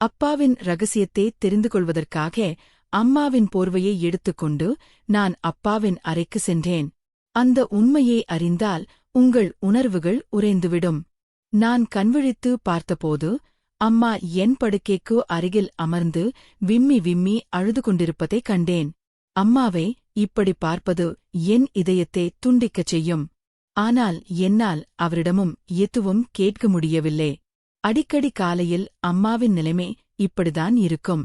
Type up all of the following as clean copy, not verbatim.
அப்பாவின் ரகசியத்தை தெரிந்து கொள்வதற்காக அம்மாவின் போர்வையை எடுத்துக்கொண்டு நான் அப்பாவின் அறைக்கு சென்றேன். அந்த உண்மையை அறிந்தால் உங்கள் உணர்வுகள் உறைந்துவிடும். நான் கண்விழித்து பார்த்தபோது அம்மா என் படுக்கைக்கு அருகில் அமர்ந்து விம்மி விம்மி அழுது கொண்டிருப்பதைக் கண்டேன். அம்மாவை இப்படி பார்ப்பது என் இதயத்தை துண்டிக்கச் செய்யும். ஆனால் என்னால் அவரிடமும் எதுவும் கேட்க முடியவில்லை. அடிக்கடி காலையில் அம்மாவின் நிலைமை இப்படிதான் இருக்கும்.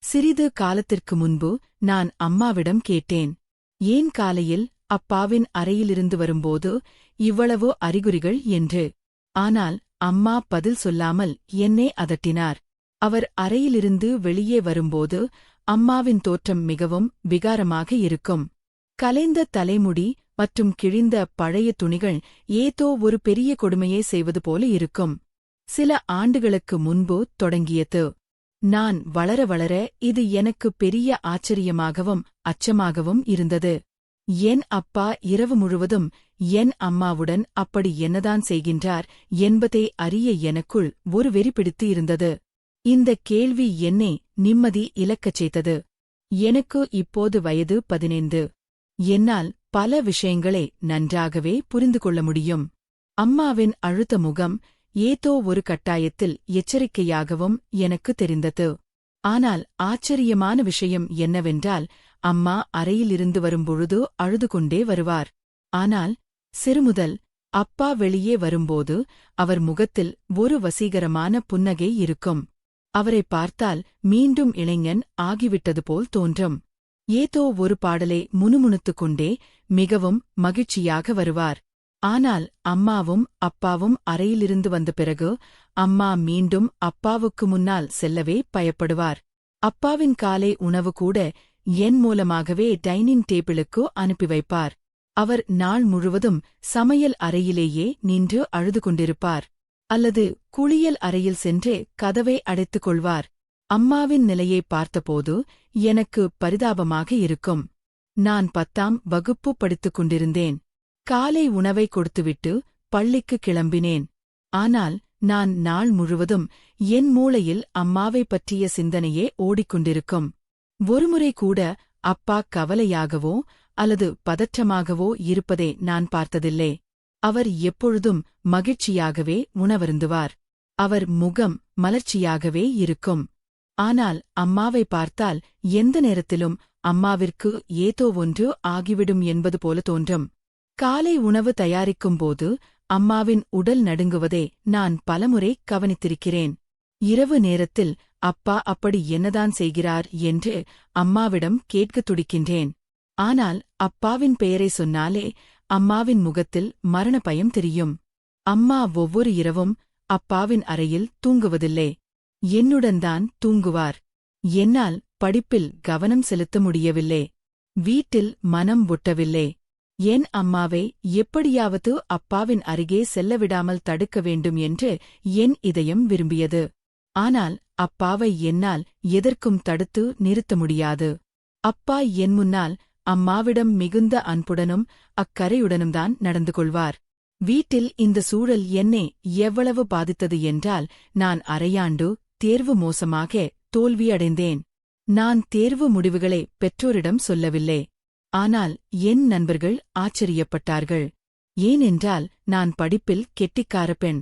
சிறிது காலத்திற்கு முன்பு நான் அம்மாவிடம் கேட்டேன், ஏன் காலையில் அப்பாவின் அறையிலிருந்து வரும்போது இவ்வளவு அறிகுறிகள் என்று. ஆனால் அம்மா பதில் சொல்லாமல் என்னை அதட்டினார். அவர் அறையிலிருந்து வெளியே வரும்போது அம்மாவின் தோற்றம் மிகவும் விகாரமாக இருக்கும். கலைந்த தலைமுடி மற்றும் கிழிந்த பழைய துணிகள் ஏதோ ஒரு பெரிய கொடுமையை செய்வது போல இருக்கும். சில ஆண்டுகளுக்கு முன்பு தொடங்கியது. நான் வளர வளர இது எனக்கு பெரிய ஆச்சரியமாகவும் அச்சமாகவும் இருந்தது. என் அப்பா இரவு முழுவதும் என் அம்மாவுடன் அப்படி என்னதான் செய்கின்றார் என்பதை அறிய எனக்குள் ஒரு வெறி பிடித்து இருந்தது. இந்த கேள்வி என்னை நிம்மதி இழக்கச் செய்தது. எனக்கு இப்போது வயது 15. என்னால் பல விஷயங்களை நன்றாகவே புரிந்து கொள்ள முடியும். அம்மாவின் அழுத்த முகம் ஏதோ ஒரு கட்டாயத்தில் எச்சரிக்கையாகவும் எனக்கு தெரிந்தது. ஆனால் ஆச்சரியமான விஷயம் என்னவென்றால் அம்மா அறையிலிருந்து வரும்பொழுது அழுது கொண்டே வருவார். ஆனால் சிறுமுதல் அப்பா வெளியே வரும்போது அவர் முகத்தில் ஒரு வசீகரமான புன்னகை இருக்கும். அவரை பார்த்தால் மீண்டும் இளைஞன் ஆகிவிட்டது போல் தோன்றும். ஏதோ ஒரு பாடலை முணுமுணுத்துக் கொண்டே மிகவும் மகிழ்ச்சியாக வருவார். ஆனால் அம்மாவும் அப்பாவும் அறையிலிருந்து வந்த பிறகு அம்மா மீண்டும் அப்பாவுக்கு முன்னால் செல்லவே பயப்படுவார். அப்பாவின் காலை உணவு கூட என் மூலமாகவே டைனிங் டேபிளுக்கு அனுப்பி வைப்பார். அவர் நாள் முழுவதும் சமையல் அறையிலேயே நின்று அழுது கொண்டிருப்பார். அல்லது குளியல் அறையில் சென்று கதவை அடைத்துக் கொள்வார். அம்மாவின் நிலையை பார்த்தபோது எனக்கு பரிதாபமாக இருக்கும். நான் 10ஆம் வகுப்பு படித்துக் கொண்டிருந்தேன். காலை உணவை கொடுத்துவிட்டு பள்ளிக்கு கிளம்பினேன். ஆனால் நான் நாள் முழுவதும் என் மூளையில் அம்மாவை பற்றிய சிந்தனையே ஓடிக்கொண்டிருக்கும். ஒருமுறை கூட அப்பா கவலையாகவோ அல்லது பதற்றமாகவோ இருப்பதை நான் பார்த்ததில்லை. அவர் எப்பொழுதும் மகிழ்ச்சியாகவே உணவருந்துவார். அவர் முகம் மலர்ச்சியாகவே இருக்கும். ஆனால் அம்மாவை பார்த்தால் எந்த நேரத்திலும் அம்மாவிற்கு ஏதோ ஒன்று ஆகிவிடும் என்பது போல தோன்றும். காலை உணவு தயாரிக்கும்போது அம்மாவின் உடல் நடுங்குவதை நான் பலமுறை கவனித்திருக்கிறேன். இரவு நேரத்தில் அப்பா அப்படி என்னதான் செய்கிறார் என்று அம்மாவிடம் கேட்கத் துடிக்கின்றேன். ஆனால் அப்பாவின் பெயரை சொன்னாலே அம்மாவின் முகத்தில் மரண பயம் தெரியும். அம்மா ஒவ்வொரு இரவும் அப்பாவின் அறையில் தூங்குவதில்லை. என்னுடன்தான் தூங்குவார். என்னால் படிப்பில் கவனம் செலுத்த முடியவில்லை. வீட்டில் மனம் ஒட்டவில்லை. என் அம்மாவை எப்படியாவது அப்பாவின் அருகே செல்லவிடாமல் தடுக்க வேண்டும் என்று என் இதயம் விரும்பியது. ஆனால் அப்பாவை என்னால் எதற்கும் தடுத்து நிறுத்த முடியாது. அப்பா என் முன்னால் அம்மாவிடம் மிகுந்த அன்புடனும் அக்கறையுடனும்தான் நடந்து கொள்வார். வீட்டில் இந்த சூழல் என்னை எவ்வளவு பாதித்தது என்றால் நான் அரையாண்டு தேர்வு மோசமாக தோல்வியடைந்தேன். நான் தேர்வு முடிவுகளை பெற்றோரிடம் சொல்லவில்லை. ஆனால் என் நண்பர்கள் ஆச்சரியப்பட்டார்கள். ஏனென்றால் நான் படிப்பில் கெட்டிக்கார பெண்.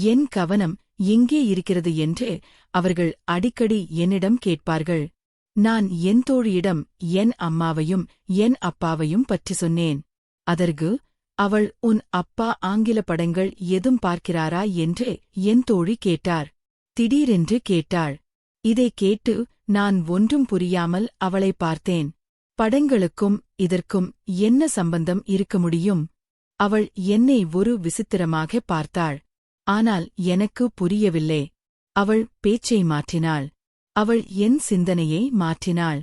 என் கவனம் எங்கே இருக்கிறது என்று அவர்கள் அடிக்கடி என்னிடம் கேட்பார்கள். நான் என் தோழியிடம் என் அம்மாவையும் என் அப்பாவையும் பற்றி சொன்னேன். அதற்கு அவள் உன் அப்பா ஆங்கில படங்கள் எதும் பார்க்கிறாரா என்று என் தோழி கேட்டார். திடீரென்று கேட்டாள். இதைக் கேட்டு நான் ஒன்றும் புரியாமல் அவளை பார்த்தேன். படங்களுக்கும் இதற்கும் என்ன சம்பந்தம் இருக்க முடியும்? அவள் என்னை ஒரு விசித்திரமாக பார்த்தாள். ஆனால் எனக்கு புரியவில்லை. அவள் பேச்சை மாற்றினாள். அவள் என் சிந்தனையை மாற்றினாள்.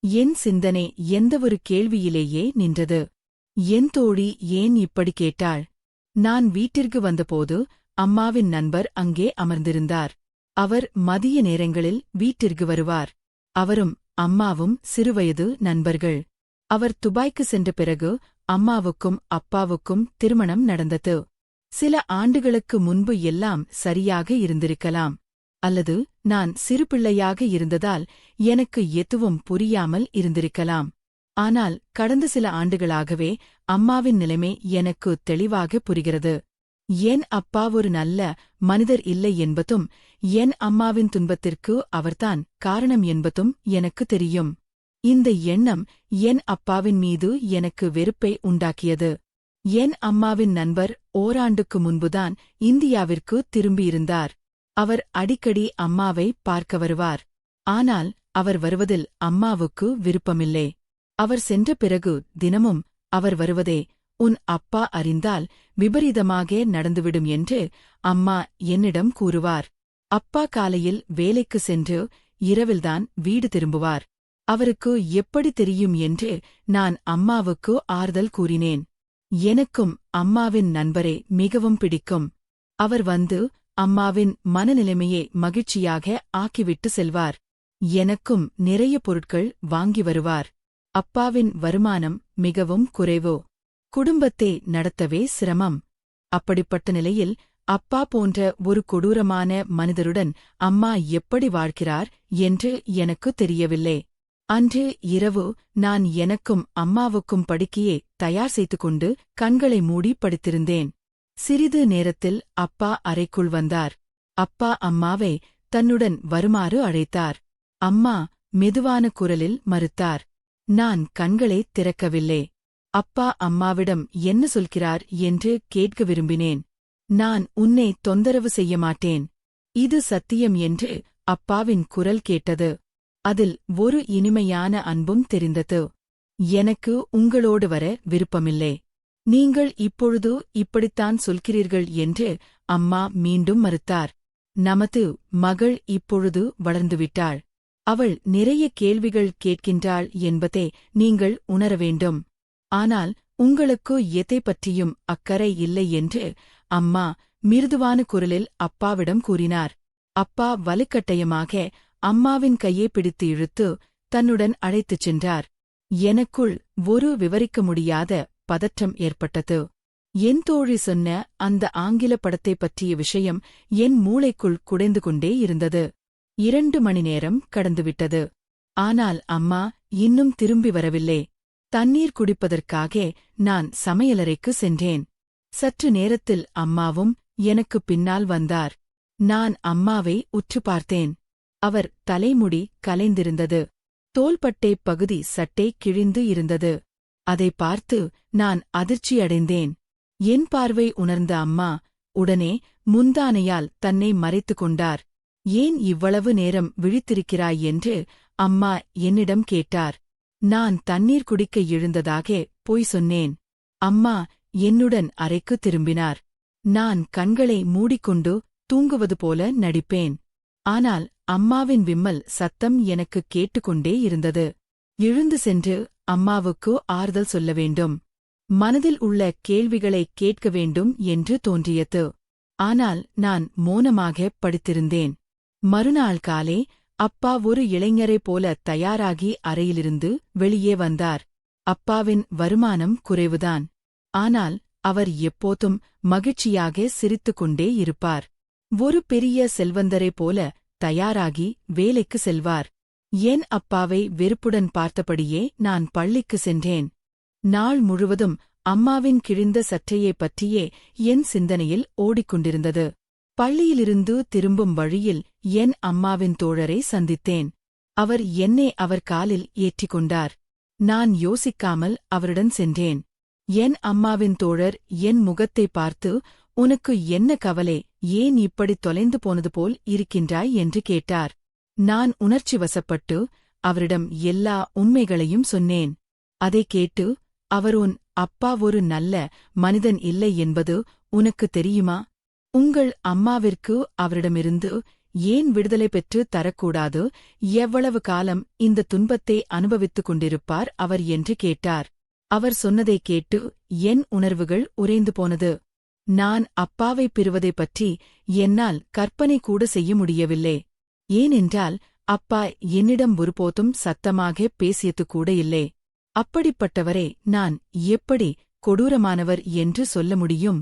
என் சிந்தனை எந்தவொரு கேள்வியிலேயே நின்றது. என் தோழி ஏன் இப்படி கேட்டாள்? நான் வீட்டிற்கு வந்தபோது அம்மாவின் நண்பர் அங்கே அமர்ந்திருந்தார். அவர் மதிய நேரங்களில் வீட்டிற்கு வருவார். அவரும் அம்மாவும் சிறுவயது நண்பர்கள். அவர் துபாய்க்கு சென்ற பிறகு அம்மாவுக்கும் அப்பாவுக்கும் திருமணம் நடந்தது. சில ஆண்டுகளுக்கு முன்பு எல்லாம் சரியாக இருந்திருக்கலாம். அல்லது நான் சிறுபிள்ளையாக இருந்ததால் எனக்கு எதுவும் புரியாமல் இருந்திருக்கலாம். ஆனால் கடந்த சில ஆண்டுகளாகவே அம்மாவின் நிலைமை எனக்கு தெளிவாக புரிகிறது. என் அப்பா ஒரு நல்ல மனிதர் இல்லை என்பதும் என் அம்மாவின் துன்பத்திற்கு அவர்தான் காரணம் என்பதும் எனக்கு தெரியும். இந்த எண்ணம் என் அப்பாவின் மீது எனக்கு வெறுப்பை உண்டாக்கியது. என் அம்மாவின் நண்பர் ஓராண்டுக்கு முன்புதான் இந்தியாவிற்கு திரும்பியிருந்தார். அவர் அடிக்கடி அம்மாவை பார்க்க வருவார். ஆனால் அவர் வருவதில் அம்மாவுக்கு விருப்பமில்லை. அவர் சென்ற பிறகு தினமும் அவர் வருவதே, உன் அப்பா அறிந்தால் விபரீதமாக நடந்துவிடும் என்று அம்மா என்னிடம் கூறுவார். அப்பா காலையில் வேலைக்கு சென்று இரவில்தான் வீடு திரும்புவார். அவருக்கு எப்படி தெரியும் என்று நான் அம்மாவுக்கு ஆறுதல் கூறினேன். எனக்கும் அம்மாவின் நண்பரை மிகவும் பிடிக்கும். அவர் வந்து அம்மாவின் மனநிலைமையை மகிழ்ச்சியாக ஆக்கிவிட்டு செல்வார். எனக்கும் நிறைய பொருட்கள் வாங்கி வருவார். அப்பாவின் வருமானம் மிகவும் குறைவு. குடும்பத்தை நடத்தவே சிரமம். அப்படிப்பட்ட நிலையில் அப்பா போன்ற ஒரு கொடூரமான மனிதருடன் அம்மா எப்படி வாழ்கிறார் என்று எனக்கு தெரியவில்லை. அன்று இரவு நான் எனக்கும் அம்மாவுக்கும் படுக்கையை தயார் செய்து கொண்டு கண்களை மூடி படுத்திருந்தேன். சிறிது நேரத்தில் அப்பா அறைக்குள் வந்தார். அப்பா அம்மாவை தன்னுடன் வருமாறு அழைத்தார். அம்மா மெதுவான குரலில் மறுத்தார். நான் கண்களை திறக்கவில்லை. அப்பா அம்மாவிடம் என்ன சொல்கிறார் என்று கேட்க விரும்பினேன். நான் உன்னை தொந்தரவு செய்ய மாட்டேன். இது சத்தியம் என்று அப்பாவின் குரல் கேட்டது. அதில் ஒரு இனிமையான அன்பும் தெரிந்தது. எனக்கு உங்களோடு வர விருப்பமில்லை. நீங்கள் இப்பொழுது இப்படித்தான் சொல்கிறீர்கள் என்று அம்மா மீண்டும் மறுத்தார். நமது மகள் இப்பொழுது வளர்ந்துவிட்டாள். அவள் நிறைய கேள்விகள் கேட்கின்றாள் என்பதை நீங்கள் உணர வேண்டும். ஆனால் உங்களுக்கு எதை பற்றியும் அக்கறை இல்லை என்று அம்மா மிருதுவான குரலில் அப்பாவிடம் கூறினார். அப்பா வலுக்கட்டாயமாக அம்மாவின் கையை பிடித்து இழுத்து தன்னுடன் அழைத்துச் சென்றார். எனக்குள் ஒரு விவரிக்க முடியாத பதற்றம் ஏற்பட்டது. என் தோழி சொன்ன அந்த ஆங்கில படத்தை பற்றிய விஷயம் என் மூளைக்குள் குடைந்து கொண்டே இருந்தது. 2 மணி நேரம் கடந்துவிட்டது. ஆனால் அம்மா இன்னும் திரும்பி வரவில்லை. தண்ணீர் குடிப்பதற்காக நான் சமையலறைக்கு சென்றேன். சற்று நேரத்தில் அம்மாவும் எனக்கு பின்னால் வந்தார். நான் அம்மாவை உற்று பார்த்தேன். அவர் தலைமுடி கலைந்திருந்தது. தோள்பட்டை பகுதி சட்டை கிழிந்து இருந்தது. அதை பார்த்து நான் அதிர்ச்சியடைந்தேன். என் பார்வை உணர்ந்த அம்மா உடனே முந்தானையால் தன்னை மறைத்துக் கொண்டார். ஏன் இவ்வளவு நேரம் விழித்திருக்கிறாய் என்று அம்மா என்னிடம் கேட்டார். நான் தண்ணீர் குடிக்க எழுந்ததாக பொய் சொன்னேன். அம்மா என்னுடன் அறைக்கு திரும்பினார். நான் கண்களை மூடிக்கொண்டு தூங்குவது போல நடிப்பேன். ஆனால் அம்மாவின் விம்மல் சத்தம் எனக்கு கேட்டுக்கொண்டே இருந்தது. எழுந்து சென்று அம்மாவுக்கு ஆறுதல் சொல்ல வேண்டும். மனதில் உள்ள கேள்விகளை கேட்க வேண்டும் என்று தோன்றியது. ஆனால் நான் மௌனமாக படுத்திருந்தேன். மறுநாள் காலை அப்பா ஒரு இளைஞரைப் போல தயாராகி அறையிலிருந்து வெளியே வந்தார். அப்பாவின் வருமானம் குறைவுதான். ஆனால் அவர் எப்போதும் மகிழ்ச்சியாக சிரித்துக்கொண்டே இருப்பார். ஒரு பெரிய செல்வந்தரைப் போல தயாராகி வேலைக்கு செல்வார். என் அப்பாவை வெறுப்புடன் பார்த்தபடியே நான் பள்ளிக்கு சென்றேன். நாள் முழுவதும் அம்மாவின் கிழிந்த சட்டையைப் பற்றியே என் சிந்தனையில் ஓடிக்கொண்டிருந்தது. பள்ளியிலிருந்து திரும்பும் வழியில் என் அம்மாவின் தோழரை சந்தித்தேன். அவர் என்னை அவர் காலில் ஏற்றிக்கொண்டார். நான் யோசிக்காமல் அவருடன் சென்றேன். என் அம்மாவின் தோழர் என் முகத்தை பார்த்து, உனக்கு என்ன கவலை, ஏன் இப்படி தொலைந்து போனது போல் இருக்கின்றாய் என்று கேட்டார். நான் உணர்ச்சி வசப்பட்டு அவரிடம் எல்லா உண்மைகளையும் சொன்னேன். அதை கேட்டு, அவர் உன் அப்பா ஒரு நல்ல மனிதன் இல்லை என்பது உனக்கு தெரியுமா? உங்கள் அம்மாவிற்கு அவரிடமிருந்து ஏன் விடுதலை பெற்று தரக்கூடாது? எவ்வளவு காலம் இந்த துன்பத்தை அனுபவித்துக் கொண்டிருப்பார் அவர் என்று கேட்டார். அவர் சொன்னதைக் கேட்டு என் உணர்வுகள் உறைந்து போனது. நான் அப்பாவைப் பெறுவதைப் பற்றி என்னால் கற்பனை கூட செய்ய முடியவில்லை. ஏனென்றால் அப்பா என்னிடம் ஒருபோதும் சத்தமாக பேசியது கூட இல்லை. அப்படிப்பட்டவரை நான் எப்படி கொடூரமானவர் என்று சொல்ல முடியும்?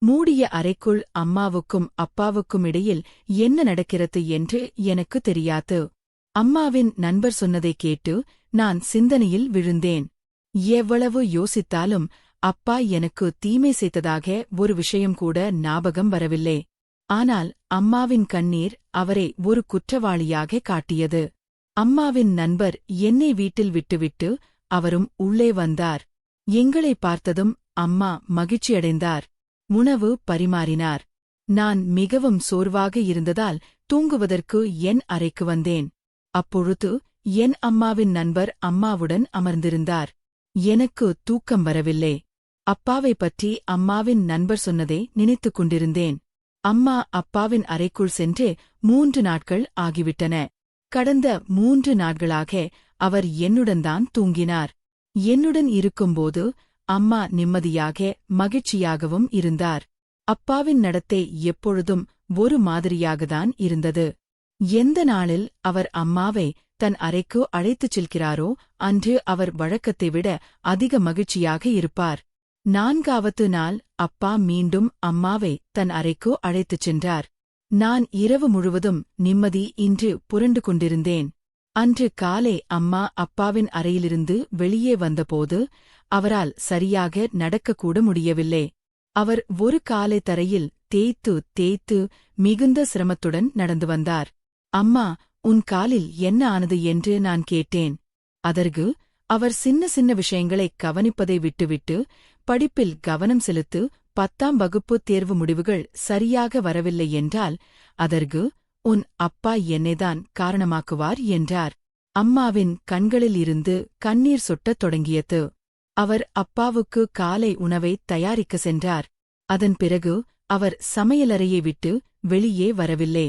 மூடிய அறைக்குள் அம்மாவுக்கும் அப்பாவுக்கும் இடையில் என்ன நடக்கிறது என்று எனக்கு தெரியாது. அம்மாவின் நண்பர் சொன்னதைக் கேட்டு நான் சிந்தனையில் விழுந்தேன். எவ்வளவு யோசித்தாலும் அப்பா எனக்கு தீமை செய்ததாக ஒரு விஷயம் கூட ஞாபகம் வரவில்லை. ஆனால் அம்மாவின் கண்ணீர் அவரை ஒரு குற்றவாளியாக காட்டியது. அம்மாவின் நண்பர் என்னை வீட்டில் விட்டுவிட்டு அவரும் உள்ளே வந்தார். எங்களை பார்த்ததும் அம்மா மகிழ்ச்சியடைந்தார். உணவு பரிமாறினார். நான் மிகவும் சோர்வாக இருந்ததால் தூங்குவதற்கு என் அறைக்கு வந்தேன். அப்பொழுது என் அம்மாவின் நண்பர் அம்மாவுடன் அமர்ந்திருந்தார். எனக்கு தூக்கம் வரவில்லை. அப்பாவைப் பற்றி அம்மாவின் நண்பர் சொன்னதை நினைத்துக் கொண்டிருந்தேன். அம்மா அப்பாவின் அறைக்குள் சென்று 3 நாட்கள் ஆகிவிட்டன. கடந்த 3 நாட்களாக அவர் என்னுடன்தான் தூங்கினார். என்னுடன் இருக்கும்போது அம்மா நிம்மதியாக மகிழ்ச்சியாகவும் இருந்தார். அப்பாவின் நடத்தை எப்பொழுதும் ஒரு மாதிரியாகத்தான் இருந்தது. எந்த நாளில் அவர் அம்மாவை தன் அறைக்கு அழைத்துச் செல்கிறாரோ அன்று அவர் வழக்கத்தை விட அதிக மகிழ்ச்சியாக இருப்பார். 4வது நாள் அப்பா மீண்டும் அம்மாவை தன் அறைக்கு அழைத்துச் சென்றார். நான் இரவு முழுவதும் நிம்மதி இன்று புரண்டு கொண்டிருந்தேன். அன்று காலை அம்மா அப்பாவின் அறையிலிருந்து வெளியே வந்தபோது அவரால் சரியாக நடக்கக்கூட முடியவில்லை. அவர் ஒரு காலை தரையில் தேய்த்து தேய்த்து மிகுந்த சிரமத்துடன் நடந்து வந்தார். அம்மா, உன் காலில் என்ன ஆனது என்று நான் கேட்டேன். அதற்கு அவர் சின்ன சின்ன விஷயங்களைக் கவனிப்பதை விட்டுவிட்டு படிப்பில் கவனம் செலுத்து, 10ஆம் வகுப்பு தேர்வு முடிவுகள் சரியாக வரவில்லை என்றால் அதற்கு உன் அப்பா என்னைதான் காரணமாக்குவார் என்றார். அம்மாவின் கண்களில் இருந்து கண்ணீர் சொட்டத் தொடங்கியது. அவர் அப்பாவுக்கு காலை உணவை தயாரிக்க சென்றார். அதன் பிறகு அவர் சமையலறையை விட்டு வெளியே வரவில்லை.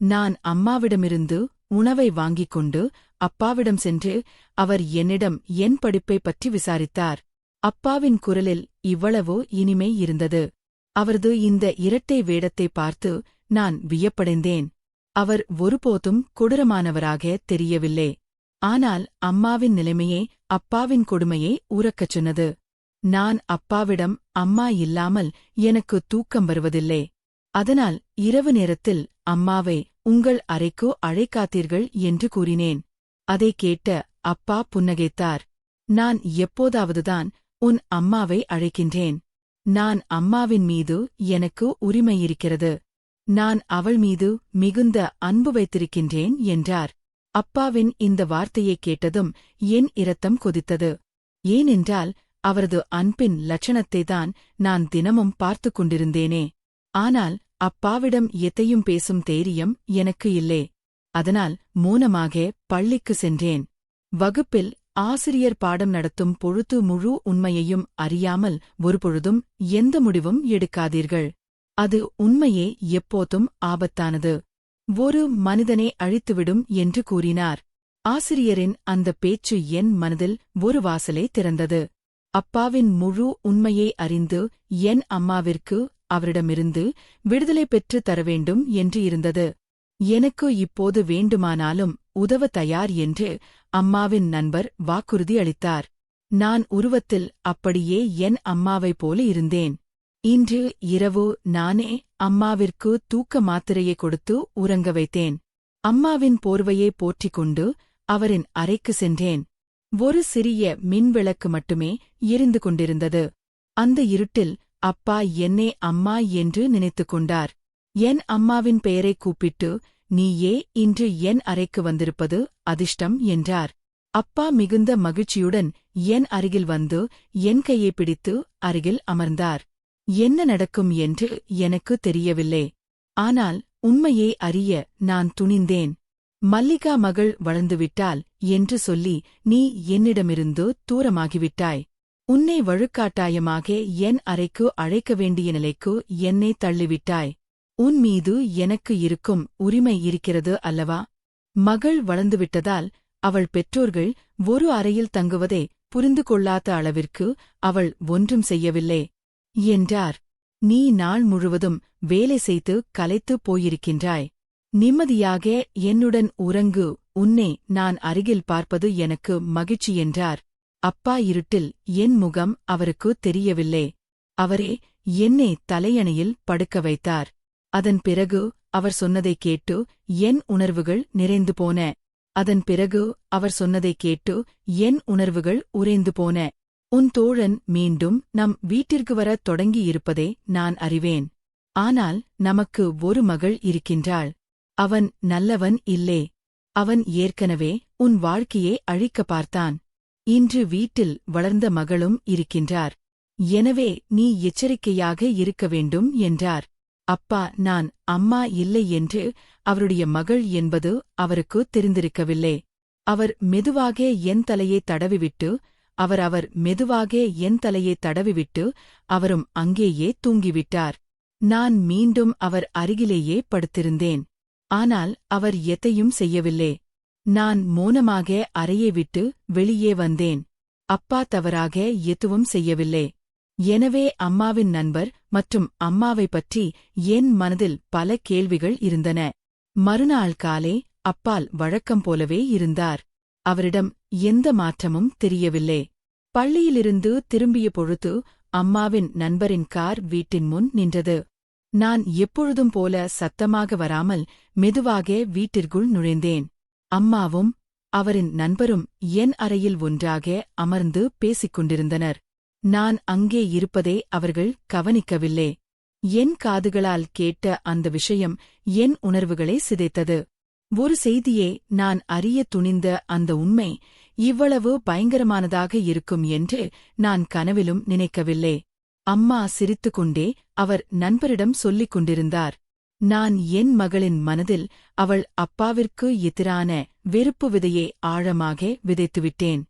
நான் அம்மாவிடமிருந்து உணவை வாங்கிக் கொண்டு அப்பாவிடம் சென்று அவர் என்னிடம் என் படிப்பை பற்றி விசாரித்தார். அப்பாவின் குரலில் இவ்வளவோ இனிமை இருந்தது. அவரது இந்த இரட்டை வேடத்தை பார்த்து நான் வியப்படைந்தேன். அவர் ஒருபோதும் கொடூரமானவராக தெரியவில்லை. ஆனால் அம்மாவின் நிலைமையே அப்பாவின் கொடுமையை உரக்கச் சொன்னது. நான் அப்பாவிடம், அம்மா இல்லாமல் எனக்கு தூக்கம் வருவதில்லை. அதனால் இரவு நேரத்தில் அம்மாவை உங்கள் அறைக்கு அழைக்காதீர்கள் என்று கூறினேன். அதைக் கேட்ட அப்பா புன்னகைத்தார். நான் எப்போதாவதுதான் உன் அம்மாவை அழைக்கின்றேன். நான் அம்மாவின் மீது எனக்கு உரிமையிருக்கிறது. நான் அவள் மீது மிகுந்த அன்பு வைத்திருக்கின்றேன் என்றார். அப்பாவின் இந்த வார்த்தையைக் கேட்டதும் என் இரத்தம் கொதித்தது. ஏனென்றால் அவரது அன்பின் லட்சணத்தைத்தான் நான் தினமும் பார்த்துக் கொண்டிருந்தேனே. ஆனால் அப்பாவிடம் எதையும் பேசும் தைரியம் எனக்கு இல்லை. அதனால் மௌனமாக பள்ளிக்கு சென்றேன். வகுப்பில் ஆசிரியர் பாடம் நடத்தும் பொழுது முழு உண்மையையும் அறியாமல் ஒருபொழுதும் எந்த முடிவும் எடுக்காதீர்கள். அது உண்மையே எப்போதும் ஆபத்தானது. ஒரு மனிதனை அழித்துவிடும் என்று கூறினார். ஆசிரியரின் அந்த பேச்சு என் மனதில் ஒரு வாசலை திறந்தது. அப்பாவின் முழு உண்மையை அறிந்து என் அம்மாவிற்கு அவரிடமிருந்து விடுதலை பெற்று தரவேண்டும் என்று இருந்தது. எனக்கு இப்போது வேண்டுமானாலும் உதவ தயார் என்று அம்மாவின் நண்பர் வாக்குறுதி அளித்தார். நான் உருவத்தில் அப்படியே என் அம்மாவைப் போல இருந்தேன். இன்று இரவு நானே அம்மாவிற்கு தூக்க மாத்திரையை கொடுத்து உறங்க வைத்தேன். அம்மாவின் போர்வையை போற்றிக் கொண்டு அவரின் அறைக்கு சென்றேன். ஒரு சிறிய மின்விளக்கு மட்டுமே எரிந்து கொண்டிருந்தது. அந்த இருட்டில் அப்பா என்னை அம்மா என்று நினைத்துக் கொண்டார். என் அம்மாவின் பெயரைக் கூப்பிட்டு, நீயே இன்று என் அறைக்கு வந்திருப்பது அதிர்ஷ்டம் என்றார். அப்பா மிகுந்த மகிழ்ச்சியுடன் என் அருகில் வந்து என் கையை பிடித்து அருகில் அமர்ந்தார். என்ன நடக்கும் என்று எனக்கு தெரியவில்லை. ஆனால் உண்மையை அறிய நான் துணிந்தேன். மல்லிகா மகள் வளர்ந்துவிட்டாள் என்று சொல்லி நீ என்னிடமிருந்து தூரமாகிவிட்டாய். உன்னை வழுக்காட்டாயமாக என் அறைக்கு அழைக்க வேண்டிய நிலைக்கு என்னை தள்ளிவிட்டாய். உன் மீது எனக்கு இருக்கும் உரிமை இருக்கிறது அல்லவா? மகள் வளர்ந்துவிட்டதால் அவள் பெற்றோர்கள் ஒரு அறையில் தங்குவதை புரிந்து கொள்ளாத அளவிற்கு அவள் ஒன்றும் செய்யவில்லை என்றார். நீ நாள் முழுவதும் வேலை செய்து களைத்துப் போயிருக்கின்றாய். நிம்மதியாக என்னுடன் உறங்கு, உன்னை நான் அருகில் பார்ப்பது எனக்கு மகிழ்ச்சி என்றார். அப்பா இருட்டில் என் முகம் அவருக்கு தெரியவில்லை. அவரே என்னை தலையணையில் படுக்க வைத்தார். அதன் பிறகு அவர் சொன்னதைக் கேட்டு என் உணர்வுகள் நிறைந்து போன. அதன் பிறகு அவர் சொன்னதைக் கேட்டு என் உணர்வுகள் உறைந்து போன. உன் தோழன் மீண்டும் நம் வீட்டிற்கு வரத் தொடங்கியிருப்பதை நான் அறிவேன். ஆனால் நமக்கு ஒரு மகள் இருக்கின்றாள். அவன் நல்லவன் இல்லே. அவன் ஏற்கனவே உன் வாழ்க்கையை அழிக்க பார்த்தான். இன்று வீட்டில் வளர்ந்த மகளும் இருக்கின்றார். எனவே நீ எச்சரிக்கையாக இருக்க வேண்டும் என்றார். அப்பா, நான் அம்மா இல்லை என்று அவருடைய மகள் என்பது அவருக்கு தெரிந்திருக்கவில்லை. அவர் மெதுவாக என் தலையை தடவிவிட்டு அவர் மெதுவாக என் தலையை தடவிவிட்டு அவரும் அங்கேயே தூங்கிவிட்டார். நான் மீண்டும் அவர் அருகிலேயே படுத்திருந்தேன். ஆனால் அவர் எதையும் செய்யவில்லை. நான் மௌனமாக அறையை விட்டு வெளியே வந்தேன். அப்பா தவறாக எதுவும் செய்யவில்லை. எனவே அம்மாவின் நண்பர் மற்றும் அம்மாவை பற்றி என் மனதில் பல கேள்விகள் இருந்தன. மறுநாள் காலை அப்பால் வழக்கம் போலவே இருந்தார். அவரிடம் எந்த மாற்றமும் தெரியவில்லை. பள்ளியிலிருந்து திரும்பிய பொழுது அம்மாவின் நண்பரின் கார் வீட்டின் முன் நின்றது. நான் எப்பொழுதும் போல சத்தமாக வராமல் மெதுவாக வீட்டிற்குள் நுழைந்தேன். அம்மாவும் அவரின் நண்பரும் என் அறையில் ஒன்றாக அமர்ந்து பேசிக் கொண்டிருந்தனர். நான் அங்கே இருப்பதை அவர்கள் கவனிக்கவில்லை. என் காதுகளால் கேட்ட அந்த விஷயம் என் உணர்வுகளை சிதைத்தது. ஒரு செய்தியை நான் அறிய துணிந்த அந்த உண்மை இவ்வளவு பயங்கரமானதாக இருக்கும் என்று நான் கனவிலும் நினைக்கவில்லை. அம்மா சிரித்துக்கொண்டே அவர் நண்பரிடம் சொல்லிக் கொண்டிருந்தார். நான் என் மகளின் மனதில் அவள் அப்பாவிற்கு எதிரான வெறுப்பு விதையை ஆழமாக விதைத்துவிட்டேன்.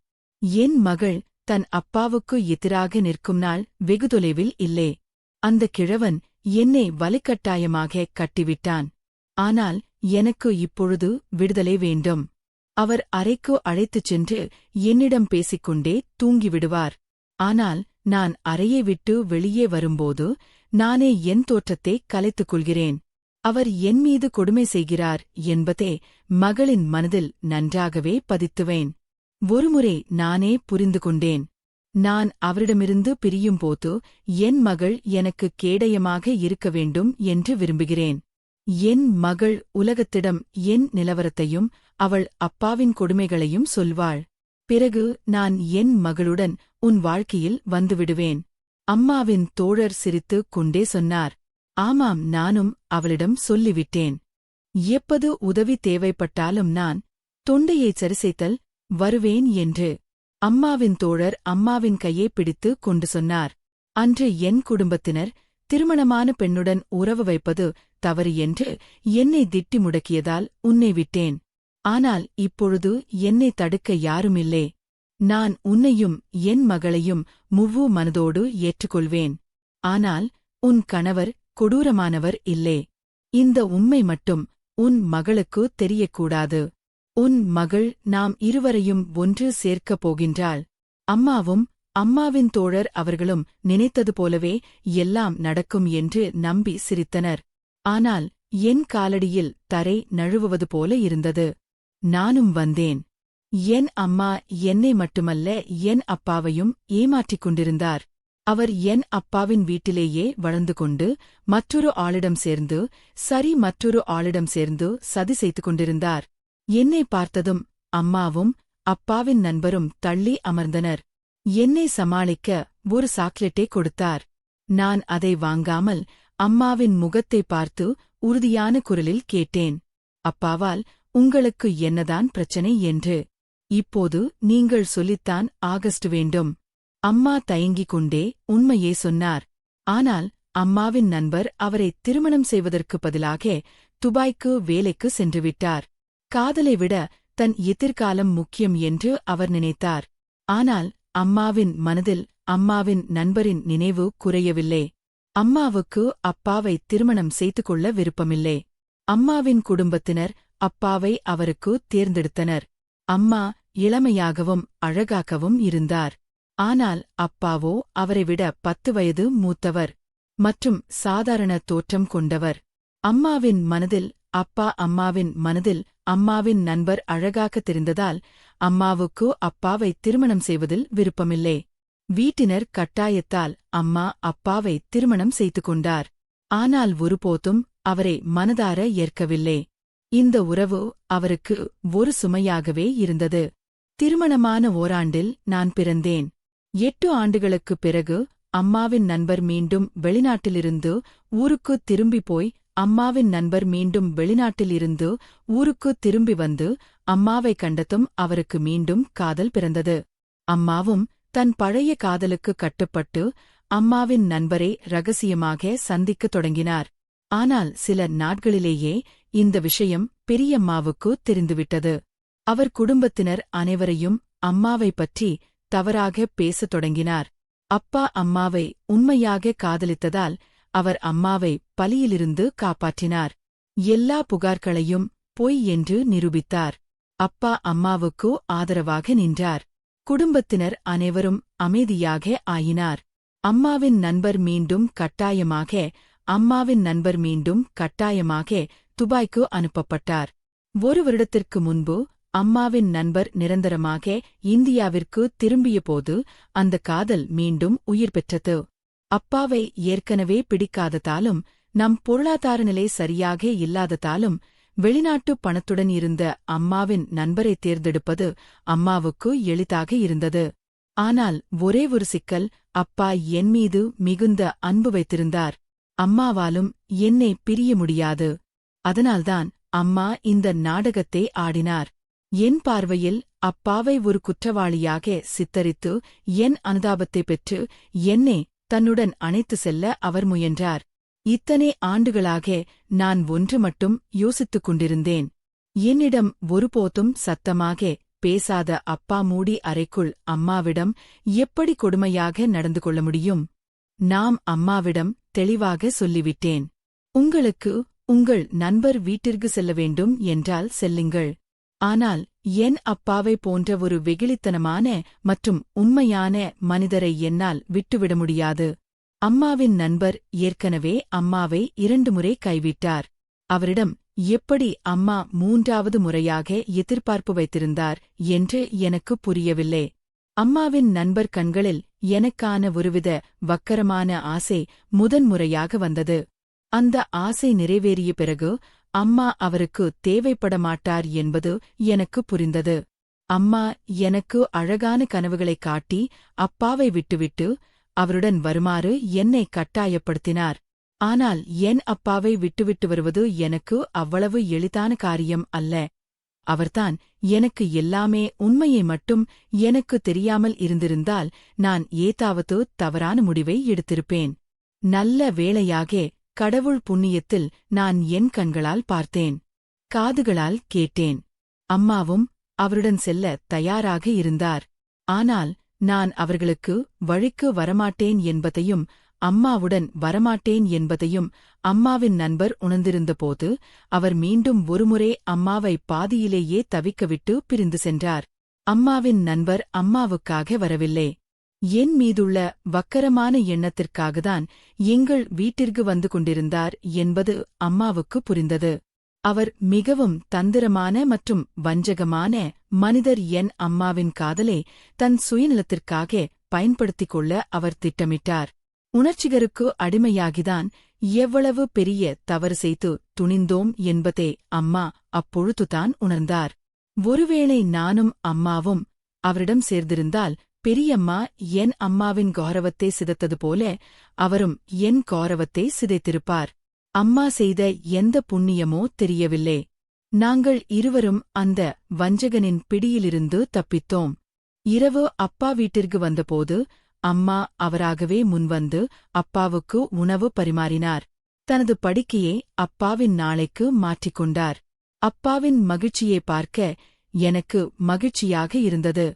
என் மகள் தன் அப்பாவுக்கு எதிராக நிற்கும் நாள் வெகு தொலைவில் இல்லை. அந்த கிழவன் என்னை வலுக்கட்டாயமாக கட்டிவிட்டான். ஆனால் எனக்கு இப்பொழுது விடுதலை வேண்டும். அவர் அறைக்கு அழைத்துச் சென்று என்னிடம் பேசிக்கொண்டே தூங்கிவிடுவார். ஆனால் நான் அறையை விட்டு வெளியே வரும்போது நானே என் தோற்றத்தை கலைத்துக் கொள்கிறேன். அவர் என் மீது கொடுமை செய்கிறார் என்பதே மகளின் மனதில் நன்றாகவே பதித்துவேன். ஒருமுறை நானே புரிந்து கொண்டேன். நான் அவரிடமிருந்து பிரியும்போது என் மகள் எனக்கு கேடயமாக இருக்க வேண்டும் என்று விரும்புகிறேன். என் மகள் உலகத்திடம் என் நிலவரத்தையும் அவள் அப்பாவின் கொடுமைகளையும் சொல்வாள். பிறகு நான் என் மகளுடன் உன் வாழ்க்கையில் வந்துவிடுவேன். அம்மாவின் தோழர் சிரித்துக் கொண்டே சொன்னார். ஆமாம், நானும் அவளிடம் சொல்லிவிட்டேன். எப்பது உதவி தேவைப்பட்டாலும் நான் தொண்டையைச் சரிசெய்தல் வருவேன் என்று. அம்மாவின் தோழர் அம்மாவின் கையை பிடித்து கொண்டு சொன்னார். அன்று என் குடும்பத்தினர் திருமணமான பெண்ணுடன் உறவு வைப்பது தவறு என்று என்னை திட்டி முடக்கியதால் உன்னை விட்டேன். ஆனால் இப்பொழுது என்னை தடுக்க யாருமில்லை. நான் உன்னையும் என் மகளையும் முழு மனதோடு ஏற்றுக்கொள்வேன். ஆனால் உன் கணவர் கொடூரமானவர் இல்லை. இந்த உண்மை மட்டும் உன் மகளுக்கு தெரியக்கூடாது. உன் மகள் நாம் இருவரையும் ஒன்று சேர்க்கப் போகின்றாள். அம்மாவும் அம்மாவின் தோழர் அவர்களும் நினைத்தது போலவே எல்லாம் நடக்கும் என்று நம்பி சிரித்தனர். ஆனால் என் காலடியில் தரை நழுவுவது போல இருந்தது. நானும் வந்தேன். என் அம்மா என்னை மட்டுமல்ல என் அப்பாவையும் ஏமாற்றிக் கொண்டிருந்தார். அவர் என் அப்பாவின் வீட்டிலேயே வளர்ந்து கொண்டு மற்றொரு ஆளிடம் சேர்ந்து மற்றொரு ஆளிடம் சேர்ந்து சதி செய்து கொண்டிருந்தார். என்னை பார்த்ததும் அம்மாவும் அப்பாவின் நண்பரும் தள்ளி அமர்ந்தனர். என்னை சமாளிக்க ஒரு சாக்லேட்டை கொடுத்தார். நான் அதை வாங்காமல் அம்மாவின் முகத்தை பார்த்து உறுதியான குரலில் கேட்டேன். அப்பாவால் உங்களுக்கு என்னதான் பிரச்சனை என்று இப்போது நீங்கள் சொல்லித்தான் ஆகஸ்ட் வேண்டும். அம்மா தயங்கிக் கொண்டே உண்மையே சொன்னார். ஆனால் அம்மாவின் நண்பர் அவரை திருமணம் செய்வதற்குப் பதிலாக துபாய்க்கு வேலைக்கு சென்றுவிட்டார். காதலை விட தன் எதிர்காலம் முக்கியம் என்று அவர் நினைத்தார். ஆனால் அம்மாவின் மனதில் அம்மாவின் நண்பரின் நினைவு குறையவில்லை. அம்மாவுக்கு அப்பாவை திருமணம் செய்து கொள்ள விருப்பமில்லை. அம்மாவின் குடும்பத்தினர் அப்பாவை அவருக்கு தேர்ந்தெடுத்தனர். அம்மா இளமையாகவும் அழகாகவும் இருந்தார். ஆனால் அப்பாவோ அவரைவிட 10 வயது மூத்தவர் மற்றும் சாதாரண தோற்றம் கொண்டவர். அம்மாவின் மனதில் அம்மாவின் மனதில் அம்மாவின் நண்பர் அழகாக தெரிந்ததால் அம்மாவுக்கு அப்பாவை திருமணம் செய்வதில் விருப்பமில்லை. வீட்டினர் கட்டாயத்தால் அம்மா அப்பாவை திருமணம் செய்து கொண்டார். ஆனால் ஒருபோதும் அவரை மனதார ஏற்கவில்லை. இந்த உறவு அவருக்கு ஒரு சுமையாகவே இருந்தது. திருமணமான ஓராண்டில் நான் பிறந்தேன். 8 ஆண்டுகளுக்குப் பிறகு அம்மாவின் நண்பர் மீண்டும் வெளிநாட்டிலிருந்து ஊருக்கு திரும்பி போய் அம்மாவின் நண்பர் மீண்டும் வெளிநாட்டிலிருந்து ஊருக்கு திரும்பி வந்து அம்மாவை கண்டதும் அவருக்கு மீண்டும் காதல் பிறந்தது. அம்மாவும் தன் பழைய காதலுக்கு கட்டுப்பட்டு அம்மாவின் நண்பரை ரகசியமாக சந்திக்கத் தொடங்கினார். ஆனால் சில நாட்களிலேயே இந்த விஷயம் பெரியம்மாவுக்கு தெரிந்துவிட்டது. அவர் குடும்பத்தினர் அனைவரையும் அம்மாவை பற்றி தவறாக பேசத் தொடங்கினார். அப்பா அம்மாவை உண்மையாக காதலித்ததால் அவர் அம்மாவை பலியிலிருந்து காப்பாற்றினார். எல்லா புகார்களையும் பொய் என்று நிரூபித்தார். அப்பா அம்மாவுக்கு ஆதரவாக நின்றார். குடும்பத்தினர் அனைவரும் அமைதியாக ஆயினார். அம்மாவின் நண்பர் மீண்டும் கட்டாயமாக துபாய்க்கு அனுப்பப்பட்டார். ஒரு வருடத்திற்கு முன்பு அம்மாவின் நண்பர் நிரந்தரமாக இந்தியாவிற்கு திரும்பியபோது அந்த காதல் மீண்டும் உயிர் பெற்றது. அப்பாவை ஏற்கனவே பிடிக்காததாலும் நம் பொருளாதார நிலை சரியாக இல்லாததாலும் வெளிநாட்டு பணத்துடன் இருந்த அம்மாவின் நண்பரை தேர்ந்தெடுப்பது அம்மாவுக்கு எளிதாக இருந்தது. ஆனால் ஒரே ஒரு சிக்கல், அப்பா என் மீது மிகுந்த அன்பு வைத்திருந்தார். அம்மாவாலும் என்னை பிரிய முடியாது. அதனால்தான் அம்மா இந்த நாடகத்தை ஆடினார். என் பார்வையில் அப்பாவை ஒரு குற்றவாளியாக சித்தரித்து என் அனுதாபத்தைப் பெற்று என்னை தன்னுடன் அணைத்து செல்ல அவர் முயன்றார். இத்தனை ஆண்டுகளாக நான் ஒன்று மட்டும் யோசித்துக் கொண்டிருந்தேன். என்னிடம் ஒருபோதும் சத்தமாக பேசாத அப்பா மூடி அறைக்குள் அம்மாவிடம் எப்படி கொடுமையாக நடந்து கொள்ள முடியும்? நாம் அம்மாவிடம் தெளிவாக சொல்லிவிட்டேன். உங்களுக்கு உங்கள் நண்பர் வீட்டிற்கு செல்ல வேண்டும் என்றால் செல்லுங்கள். ஆனால் என் அப்பாவை போன்ற ஒரு வெகுளித்தனமான மற்றும் உண்மையான மனிதரை என்னால் விட்டுவிட முடியாது. அம்மாவின் நண்பர் ஏற்கனவே அம்மாவை 2 முறை கைவிட்டார். அவரிடம் எப்படி அம்மா 3வது முறையாக எதிர்பார்ப்பு வைத்திருந்தார் என்று எனக்கு புரியவில்லை. அம்மாவின் நண்பர் கண்களில் எனக்கான ஒருவித வக்கரமான ஆசை முதன்முறையாக வந்தது. அந்த ஆசை நிறைவேறிய பிறகு அம்மா அவருக்கு தேவைப்பட மாட்டார் என்பது எனக்கு புரிந்தது. அம்மா எனக்கு அழகான கனவுகளைக் காட்டி அப்பாவை விட்டுவிட்டு அவருடன் வருமாறு என்னை கட்டாயப்படுத்தினார். ஆனால் என் அப்பாவை விட்டுவிட்டு வருவது எனக்கு அவ்வளவு எளிதான காரியம் அல்ல. அவர்தான் எனக்கு எல்லாமே. உண்மையை மட்டும் எனக்கு தெரியாமல் இருந்திருந்தால் நான் ஏதாவது தவறான முடிவை எடுத்திருப்பேன். நல்ல வேளையாக கடவுள் புண்ணியத்தில் நான் என் கண்களால் பார்த்தேன், காதுகளால் கேட்டேன். அம்மாவும் அவருடன் செல்ல தயாராக இருந்தார். ஆனால் நான் அவர்களுக்கு வழிக்கு வரமாட்டேன் என்பதையும் அம்மாவுடன் வரமாட்டேன் என்பதையும் அம்மாவின் நண்பர் உணர்ந்திருந்தபோது அவர் மீண்டும் ஒருமுறை அம்மாவை பாதியிலேயே தவிக்கவிட்டு பிரிந்து சென்றார். அம்மாவின் நண்பர் அம்மாவுக்காக வரவில்லை. என் மீதுள்ள வக்கரமான எண்ணத்திற்காகத்தான் எங்கள் வீட்டிற்கு வந்து கொண்டிருந்தார் என்பது அம்மாவுக்கு புரிந்தது. அவர் மிகவும் தந்திரமான மற்றும் வஞ்சகமான மனிதர். என் அம்மாவின் காதலை தன் சுயநலத்திற்காக பயன்படுத்திக் கொள்ள அவர் திட்டமிட்டார். உணர்ச்சிகருக்கு அடிமையாகிதான் எவ்வளவு பெரிய தவறு செய்து துணிந்தோம் என்பதை அம்மா அப்பொழுதுதான் உணர்ந்தார். ஒருவேளை நானும் அம்மாவும் அவரிடம் சேர்ந்திருந்தால் பெரியம்மா என் அம்மாவின் கௌரவத்தை சிதைத்தது போல அவரும் என் கௌரவத்தை சிதைத்திருப்பார். அம்மா செய்த எந்த புண்ணியமோ தெரியவில்லை. நாங்கள் இருவரும் அந்த வஞ்சகனின் பிடியிலிருந்து தப்பித்தோம். இரவு அப்பா வீட்டிற்கு வந்தபோது அம்மா அவராகவே முன்வந்து அப்பாவுக்கு உணவு பரிமாறினார். தனது படுக்கையை அப்பாவின் நாளைக்கு மாற்றிக்கொண்டார். அப்பாவின் மகிழ்ச்சியை பார்க்க எனக்கு மகிழ்ச்சியாக இருந்தது.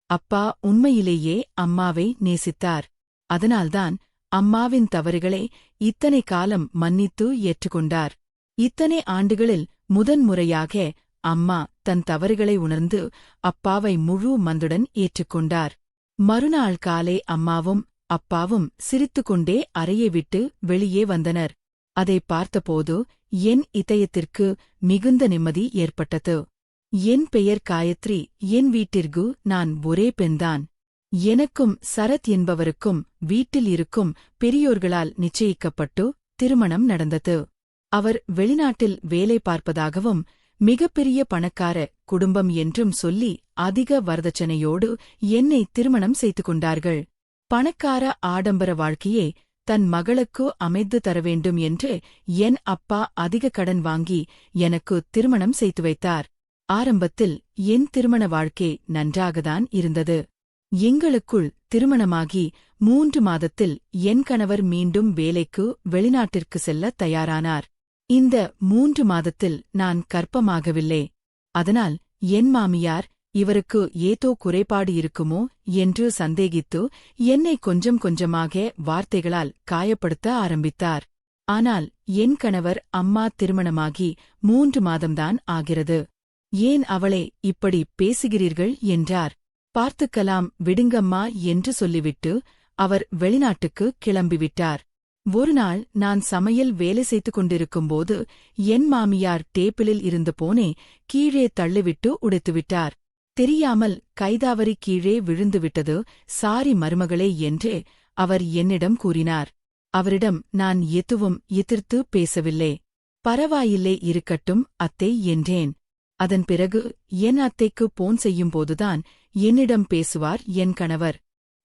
அப்பா உண்மையிலேயே அம்மாவை நேசித்தார். அதனால்தான் அம்மாவின் தவறுகளை இத்தனை காலம் மன்னித்து ஏற்றுக்கொண்டார். இத்தனை ஆண்டுகளில் முதன்முறையாக அம்மா தன் தவறுகளை உணர்ந்து அப்பாவை முழு மனதுடன் ஏற்றுக்கொண்டார். மறுநாள் காலை அம்மாவும் அப்பாவும் சிரித்துக்கொண்டே அறையை விட்டு வெளியே வந்தனர். அதை பார்த்தபோது என் இதயத்திற்கு மிகுந்த நிம்மதி ஏற்பட்டது. என் பெயர் காயத்ரி. என் வீட்டிற்கு நான் ஒரே பெண்தான். எனக்கும் சரத் என்பவருக்கும் வீட்டில் இருக்கும் பெரியோர்களால் நிச்சயிக்கப்பட்டு திருமணம் நடந்தது. அவர் வெளிநாட்டில் வேலை பார்ப்பதாகவும் மிகப்பெரிய பணக்கார குடும்பம் என்றும் சொல்லி அதிக வரதட்சணையோடு என்னை திருமணம் செய்து கொண்டார்கள். பணக்கார ஆடம்பர வாழ்க்கையே தன் மகளுக்கு அமைத்து தரவேண்டும் என்று என் அப்பா அதிக கடன் வாங்கி எனக்கு திருமணம் செய்து வைத்தார். ஆரம்பத்தில் என் திருமண வாழ்க்கை நன்றாகத்தான் இருந்தது. எங்களுக்குள் திருமணமாகி 3 மாதத்தில் என் கணவர் மீண்டும் வேலைக்கு வெளிநாட்டிற்கு செல்ல தயாரானார். இந்த 3 மாதத்தில் நான் கர்ப்பமாகவில்லை. அதனால் என் மாமியார் இவருக்கு ஏதோ குறைபாடு இருக்குமோ என்று சந்தேகித்து என்னை கொஞ்சம் கொஞ்சமாக வார்த்தைகளால் காயப்படுத்த ஆரம்பித்தார். ஆனால் என் கணவர் அம்மா திருமணமாகி 3 மாதம்தான் ஆகிறது. ஏன் அவளை இப்படி பேசுகிறீர்கள் என்றார். பார்த்துக்கலாம் விடுங்கம்மா என்று சொல்லிவிட்டு அவர் வெளிநாட்டுக்கு கிளம்பிவிட்டார். ஒருநாள் நான் சமையல் வேலை செய்து கொண்டிருக்கும்போது என் மாமியார் டேபிளில் இருந்த போனே கீழே தள்ளிவிட்டு உடைத்துவிட்டார். தெரியாமல் கைதாவரி கீழே விழுந்துவிட்டது, சாரி மருமகளே என்று அவர் என்னிடம் கூறினார். அவரிடம் நான் எதுவும் எதிர்த்து பேசவில்லை. பரவாயில்லை இருக்கட்டும் அத்தை என்றேன். அதன் பிறகு என் அத்தைக்கு போன் செய்யும்போதுதான் என்னிடம் பேசுவார் என் கணவர்.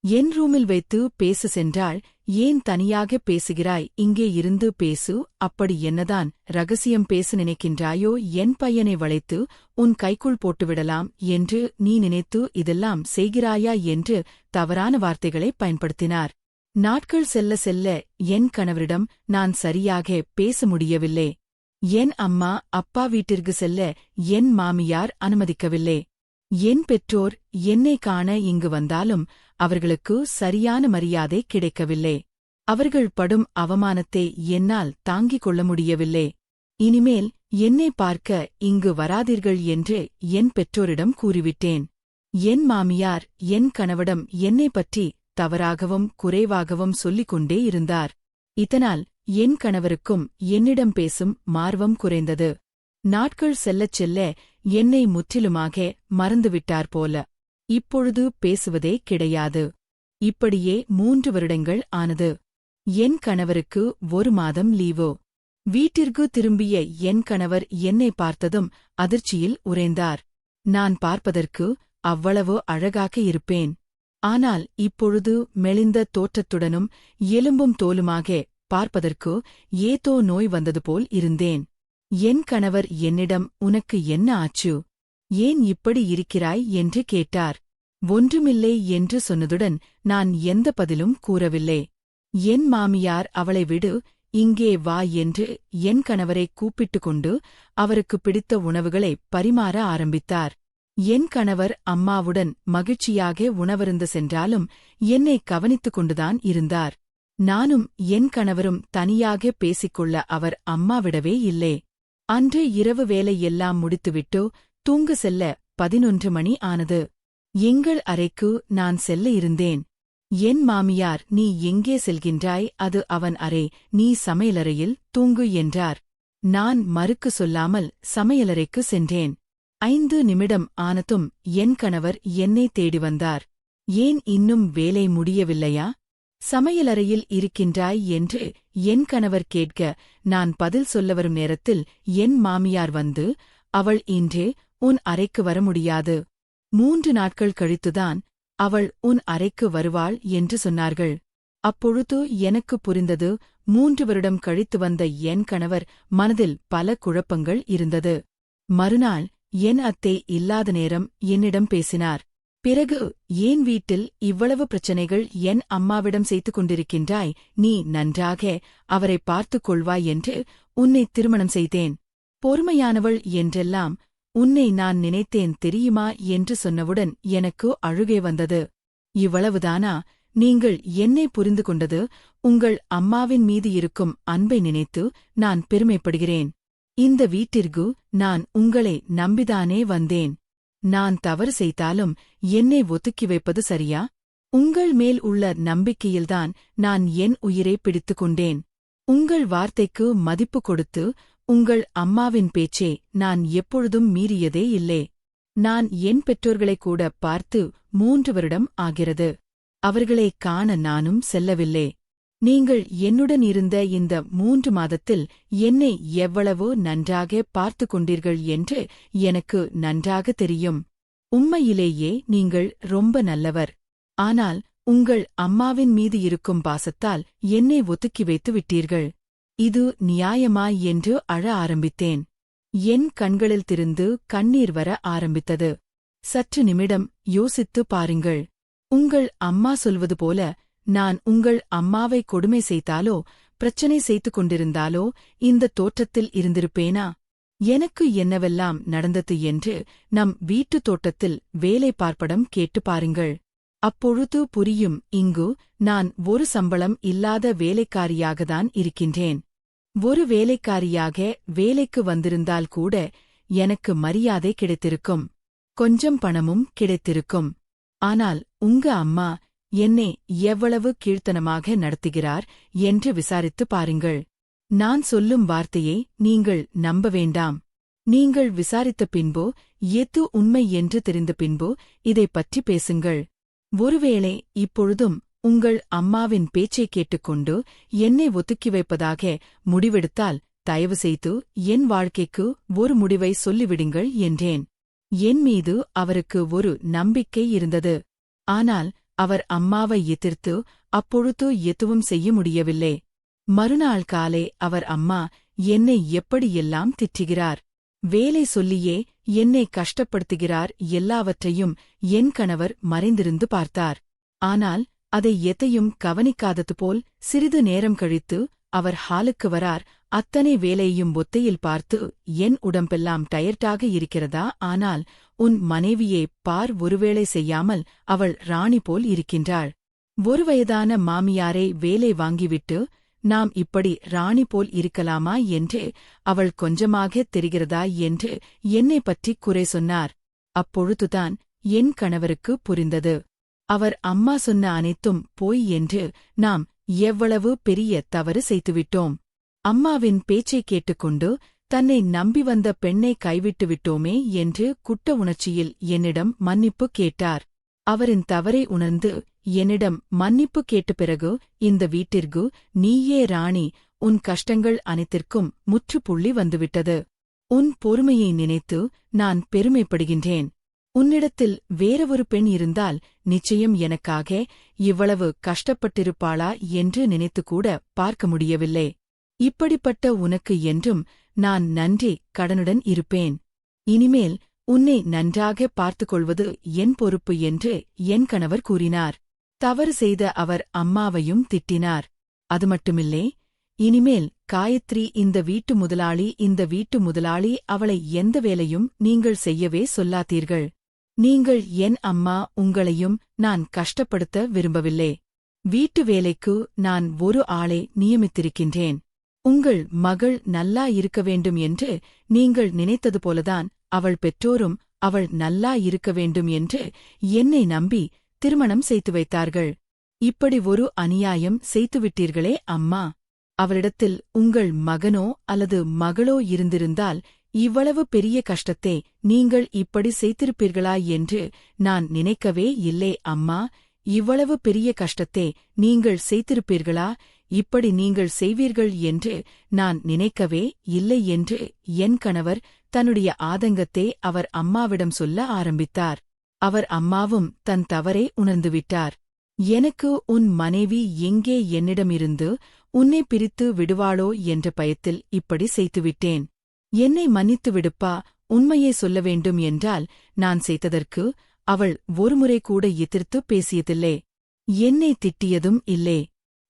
என் ரூமில் வைத்து பேச சென்றாள். ஏன் தனியாக பேசுகிறாய், இங்கே இருந்து பேசு, அப்படி என்னதான் ரகசியம் பேச நினைக்கின்றாயோ, என் பையனை வளைத்து உன் கைக்குள் போட்டுவிடலாம் என்று நீ நினைத்து இதெல்லாம் செய்கிறாயா என்று தவறான வார்த்தைகளை பயன்படுத்தினார். நாட்கள் செல்ல செல்ல என் கணவரிடம் நான் சரியாக பேச முடியவில்லை. என் அம்மா அப்பா வீட்டிற்கு செல்ல என் மாமியார் அனுமதிக்கவில்லை. என் பெற்றோர் என்னை காண இங்கு வந்தாலும் அவர்களுக்கு சரியான மரியாதை கிடைக்கவில்லை. அவர்கள் படும் அவமானத்தை என்னால் தாங்கிக் கொள்ள முடியவில்லை. இனிமேல் என்னை பார்க்க இங்கு வராதீர்கள் என்று என் பெற்றோரிடம் கூறிவிட்டேன். என் மாமியார் என் கணவரிடம் என்னை பற்றி தவறாகவும் குறைவாகவும் சொல்லிக் கொண்டே இருந்தார். இதனால் என் கணவருக்கும் என்னிடம் பேசும் மார்வம் குறைந்தது. நாட்கள் செல்லச் செல்ல என்னை முற்றிலுமாக மறந்துவிட்டார் போல. இப்பொழுது பேசுவதே கிடையாது. இப்படியே 3 வருடங்கள் ஆனது. என் கணவருக்கு 1 மாதம் லீவு. வீட்டிற்கு திரும்பிய என் கணவர் என்னை பார்த்ததும் அதிர்ச்சியில் உறைந்தார். நான் பார்ப்பதற்கு அவ்வளவு அழகாக இருப்பேன். ஆனால் இப்பொழுது மெலிந்த தோற்றத்துடனும் எலும்பும் தோலுமாக பார்ப்பதற்கு ஏதோ நோய் வந்தது போல் இருந்தேன். என் கணவர் என்னிடம் உனக்கு என்ன ஆச்சு, ஏன் இப்படி இருக்கிறாய் என்று கேட்டார். ஒன்றுமில்லை என்று சொன்னதுடன் நான் எந்த பதிலும் கூறவில்லை. என் மாமியார் அவளை விடு, இங்கே வா என்று என் கணவரை கூப்பிட்டு கொண்டு அவருக்கு பிடித்த உணவுகளை பரிமாற ஆரம்பித்தார். என் கணவர் அம்மாவுடன் மகிழ்ச்சியாக உணவருந்த சென்றாலும் என்னை கவனித்துக் கொண்டுதான் இருந்தார். நானும் என் கணவரும் தனியாக பேசிக்கொள்ள அவர் அம்மாவிடவே இல்லை. அன்று இரவு வேலை எல்லாம் முடித்துவிட்டு தூங்க செல்ல 11 மணி ஆனது. எங்கள் அறைக்கு நான் செல்ல இருந்தேன். என் மாமியார் நீ எங்கே செல்கின்றாய், அது அவன் அறை, நீ சமையலறையில் தூங்கு என்றார். நான் மறுக்கு சொல்லாமல் சமையலறைக்கு சென்றேன். 5 நிமிடம் ஆனதும் என் கணவர் என்னை தேடி வந்தார். ஏன் இன்னும் வேலை முடியவில்லையா, சமையலறையில் இருக்கின்றாய் என்று என் கணவர் கேட்க நான் பதில் சொல்ல வரும் நேரத்தில் என் மாமியார் வந்து அவள் இன்றே உன் அறைக்கு வர முடியாது, 3 நாட்கள் கழித்துதான் அவள் உன் அறைக்கு வருவாள் என்று சொன்னார்கள். அப்பொழுது எனக்கு புரிந்தது, 3 வருடம் கழித்து வந்த என் கணவர் மனதில் பல குழப்பங்கள் இருந்தது. மறுநாள் என் அத்தை இல்லாத நேரம் என்னிடம் பேசினார். பிறகு ஏன் வீட்டில் இவ்வளவு பிரச்சனைகள் என் அம்மாவிடம் செய்து கொண்டிருக்கின்றாய், நீ நன்றாக அவரை பார்த்துக் கொள்வாய் என்று உன்னை திருமணம் செய்தேன். பொறுமையானவள் என்றெல்லாம் உன்னை நான் நினைத்தேன் தெரியுமா என்று சொன்னவுடன் எனக்கு அழுகை வந்தது. இவ்வளவுதானா நீங்கள் என்னை புரிந்து கொண்டது, உங்கள் அம்மாவின் மீது இருக்கும் அன்பை நினைத்து நான் பெருமைப்படுகிறேன். இந்த வீட்டிற்கு நான் உங்களை நம்பிதானே வந்தேன். நான் தவறு செய்தாலும் என்னை ஒதுக்கி வைப்பது சரியா? உங்கள் மேல் உள்ள நம்பிக்கையில்தான் நான் என் உயிரை பிடித்துக் கொண்டேன். உங்கள் வார்த்தைக்கு மதிப்பு கொடுத்து உங்கள் அம்மாவின் பேச்சை நான் எப்பொழுதும் மீறியதே இல்லை. நான் என் பெற்றோர்களைக் கூட பார்த்து 3 வருடம் ஆகிறது. அவர்களை காண நானும் செல்லவில்லை. நீங்கள் என்னுடன் இருந்த இந்த 3 மாதத்தில் என்னை எவ்வளவோ நன்றாக பார்த்து கொண்டீர்கள் என்று எனக்கு நன்றாக தெரியும். உண்மையிலேயே நீங்கள் ரொம்ப நல்லவர். ஆனால் உங்கள் அம்மாவின் மீது இருக்கும் பாசத்தால் என்னை ஒதுக்கி வைத்து விட்டீர்கள். இது நியாயமா என்று அழ ஆரம்பித்தேன். என் கண்களில் திருந்து கண்ணீர் வர ஆரம்பித்தது. சற்று நிமிடம் யோசித்து பாருங்கள். உங்கள் அம்மா சொல்வது போல நான் உங்கள் அம்மாவை கொடுமை செய்தாலோ பிரச்சனை செய்து கொண்டிருந்தாலோ இந்த தோற்றத்தில் இருந்திருப்பேனா? எனக்கு என்னவெல்லாம் நடந்தது என்று நம் வீட்டுத் தோட்டத்தில் வேலை பார்ப்படம் கேட்டு பாருங்கள். அப்பொழுது புரியும். இங்கு நான் ஒரு சம்பளம் இல்லாத வேலைக்காரியாகத்தான் இருக்கின்றேன். ஒரு வேலைக்காரியாக வேலைக்கு வந்திருந்தால் கூட எனக்கு மரியாதை கிடைத்திருக்கும். கொஞ்சம் பணமும் கிடைத்திருக்கும். ஆனால் உங்க அம்மா என்னை எவ்வளவு கீழ்த்தனமாக நடத்துகிறார் என்று விசாரித்து பாருங்கள். நான் சொல்லும் வார்த்தையை நீங்கள் நம்ப வேண்டாம். நீங்கள் விசாரித்த பின்போ எது உண்மை என்று தெரிந்த பின்போ இதைப் பற்றி பேசுங்கள். ஒருவேளை இப்பொழுதும் உங்கள் அம்மாவின் பேச்சைக் கேட்டுக்கொண்டு என்னை ஒதுக்கி வைப்பதாக முடிவெடுத்தால் தயவு செய்து என் வாழ்க்கைக்கு ஒரு முடிவை சொல்லிவிடுங்கள் என்றேன். என் மீது அவருக்கு ஒரு நம்பிக்கை இருந்தது. ஆனால் அவர் அம்மாவை எதிர்த்து அப்பொழுது எதுவும் செய்ய முடியவில்லை. மறுநாள் காலை அவர் அம்மா என்னை எப்படியெல்லாம் திட்டுகிறார், வேலை சொல்லியே என்னை கஷ்டப்படுத்துகிறார், எல்லாவற்றையும் என் கணவர் மறைந்திருந்து பார்த்தார். ஆனால் அதை எதையும் கவனிக்காதது போல் சிறிது நேரம் கழித்து அவர் ஹாலுக்கு வரார். அத்தனை வேலையும் ஒத்தையில் பார்த்து, என் உடம்பெல்லாம் டயர்டாக இருக்கிறதா? ஆனால் உன் மனைவியே பார், ஒருவேளை செய்யாமல் அவள் ராணி போல் இருக்கின்றாள். ஒரு வயதான மாமியாரை வேலை வாங்கிவிட்டு நாம் இப்படி ராணி போல் இருக்கலாமா என்று அவள் கொஞ்சமாக தெரிகிறதா என்று என்னை பற்றி குறை சொன்னார். அப்பொழுதுதான் என் கணவருக்கு புரிந்தது. அவர் அம்மா சொன்ன அனைத்தும் பொய் என்று நாம் எவ்வளவு பெரிய தவறு செய்துவிட்டோம். அம்மாவின் பேச்சைக் கேட்டுக்கொண்டு தன்னை நம்பி வந்த பெண்ணை கைவிட்டு விட்டோமே என்று குற்ற உணர்ச்சியில் என்னிடம் மன்னிப்பு கேட்டார். அவரின் தவறை உணர்ந்து என்னிடம் மன்னிப்பு கேட்ட பிறகு, இந்த வீட்டிற்கு நீயே ராணி, உன் கஷ்டங்கள் அனைத்திற்கும் முற்றுப்புள்ளி வந்துவிட்டது. உன் பொறுமையை நினைத்து நான் பெருமைப்படுகின்றேன். உன்னிடத்தில் வேறொரு பெண் இருந்தால் நிச்சயம் எனக்காக இவ்வளவு கஷ்டப்பட்டிருப்பாளா என்று நினைத்துக்கூட பார்க்க முடியவில்லை. இப்படிப்பட்ட உனக்கு என்றும் நான் நன்றி கடனுடன் இருப்பேன். இனிமேல் உன்னை நன்றாக பார்த்துக்கொள்வது என் பொறுப்பு என்று என் கணவர் கூறினார். தவறு செய்த அவர் அம்மாவையும் திட்டினார். அது மட்டுமில்லை, இனிமேல் காயத்ரி இந்த வீட்டு முதலாளி, அவளை எந்த வேலையும் நீங்கள் செய்யவே சொல்லாதீர்கள். நீங்கள் என் அம்மா, உங்களையும் நான் கஷ்டப்படுத்த விரும்பவில்லை. வீட்டு வேலைக்கு நான் ஒரு ஆளை நியமித்திருக்கின்றேன். உங்கள் மகள் நல்லா இருக்க வேண்டும் என்று நீங்கள் நினைத்தது போலதான் அவள் பெற்றோரும் அவள் நல்லா இருக்க வேண்டும் என்று என்னை நம்பி திருமணம் செய்து வைத்தார்கள். இப்படி ஒரு அநியாயம் செய்துவிட்டீர்களே அம்மா. அவளிடத்தில் உங்கள் மகனோ அல்லது மகளோ இருந்திருந்தால் இவ்வளவு பெரிய கஷ்டத்தை நீங்கள் இப்படி செய்திருப்பீர்களா என்று நான் நினைக்கவே இல்லை அம்மா. இவ்வளவு பெரிய கஷ்டத்தை நீங்கள் செய்திருப்பீர்களா, இப்படி நீங்கள் செய்வீர்கள் என்று நான் நினைக்கவே இல்லை என்று என் கணவர் தன்னுடைய ஆதங்கத்தை அவர் அம்மாவிடம் சொல்ல ஆரம்பித்தார். அவர் அம்மாவும் தன் தவறை உணர்ந்துவிட்டார். எனக்கு உன் மனைவி எங்கே என்னிடமிருந்து உன்னை பிரித்து விடுவாளோ என்ற பயத்தில் இப்படி செய்துவிட்டேன். என்னை மன்னித்து விடுப்பா. உண்மையை சொல்ல வேண்டும் என்றால் நான் செய்ததற்கு அவள் ஒருமுறை கூட எதிர்த்து பேசியதில்லை. என்னை திட்டியதும் இல்லை.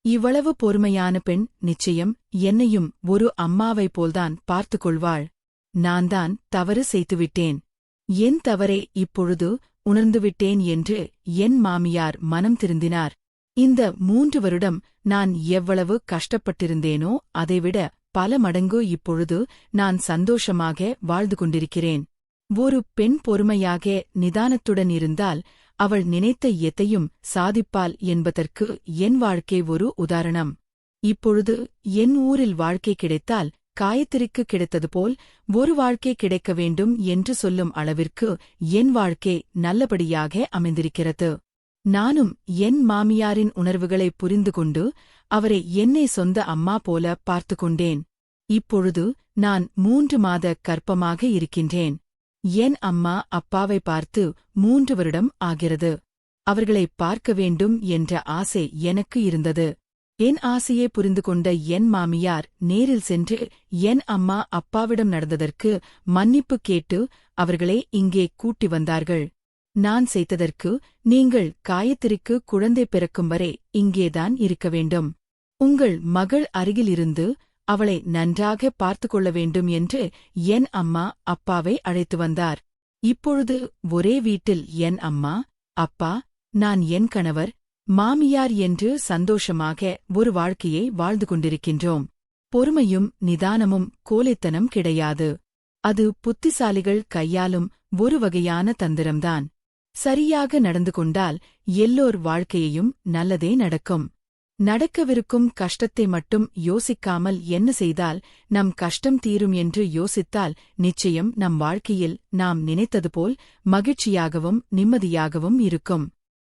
இவ்வளவு பொறுமையான பெண் நிச்சயம் என்னையும் ஒரு அம்மாவைப் போல்தான் பார்த்துக் கொள்வாள். நான்தான் தவறு செய்துவிட்டேன். என் தவறை இப்பொழுது உணர்ந்துவிட்டேன் என்று என் மாமியார் மனம் திருந்தினார். இந்த 3 வருடம் நான் எவ்வளவு கஷ்டப்பட்டிருந்தேனோ அதைவிட பல மடங்கு இப்பொழுது நான் சந்தோஷமாக வாழ்ந்து கொண்டிருக்கிறேன். ஒரு பெண் பொறுமையாக நிதானத்துடன் இருந்தால் அவள் நினைத்த எதையும் சாதிப்பாள் என்பதற்கு என் வாழ்க்கை ஒரு உதாரணம். இப்பொழுது என் ஊரில் வாழ்க்கை கிடைத்தால் காயத்ரிக்கு கிடைத்தது போல் ஒரு வாழ்க்கை கிடைக்க வேண்டும் என்று சொல்லும் அளவிற்கு என் வாழ்க்கை நல்லபடியாக அமைந்திருக்கிறது. நானும் என் மாமியாரின் உணர்வுகளை புரிந்து கொண்டு அவரை என்னை சொந்த அம்மா போல பார்த்து கொண்டேன். இப்பொழுது நான் 3 மாத கர்ப்பமாக இருக்கின்றேன். என் அம்மா அப்பாவை பார்த்து 3 வருடம் ஆகிறது. அவர்களை பார்க்க வேண்டும் என்ற ஆசை எனக்கு இருந்தது. என் ஆசையை புரிந்து கொண்ட என் மாமியார் நேரில் சென்று என் அம்மா அப்பாவிடம் நடந்ததற்கு மன்னிப்பு கேட்டு அவர்களை இங்கே கூட்டி வந்தார்கள். நான் செய்ததற்கு நீங்கள் காயத்ரிக்கு குழந்தை பிறக்கும் வரை இங்கேதான் இருக்க வேண்டும். உங்கள் மகள் அருகிலிருந்து அவளை நன்றாக பார்த்துக் கொள்ள வேண்டும் என்று என் அம்மா அப்பாவை அழைத்து வந்தார். இப்பொழுது ஒரே வீட்டில் என் அம்மா, அப்பா, நான் என் கணவர், மாமியார் என்று சந்தோஷமாக ஒரு வாழ்க்கையை வாழ்ந்து கொண்டிருக்கின்றோம். பொறுமையும் நிதானமும் கோழைத்தனம் கிடையாது. அது புத்திசாலிகள் கையாளும் ஒரு வகையான தந்திரம்தான். சரியாக நடந்து கொண்டால் எல்லோர் வாழ்க்கையையும் நல்லதே நடக்கும். நடக்கவிருக்கும் கஷ்டத்தை மட்டும் யோசிக்காமல் என்ன செய்தால் நம் கஷ்டம் தீரும் என்று யோசித்தால் நிச்சயம் நம் வாழ்க்கையில் நாம் நினைத்தது போல் மகிழ்ச்சியாகவும் நிம்மதியாகவும் இருக்கும்.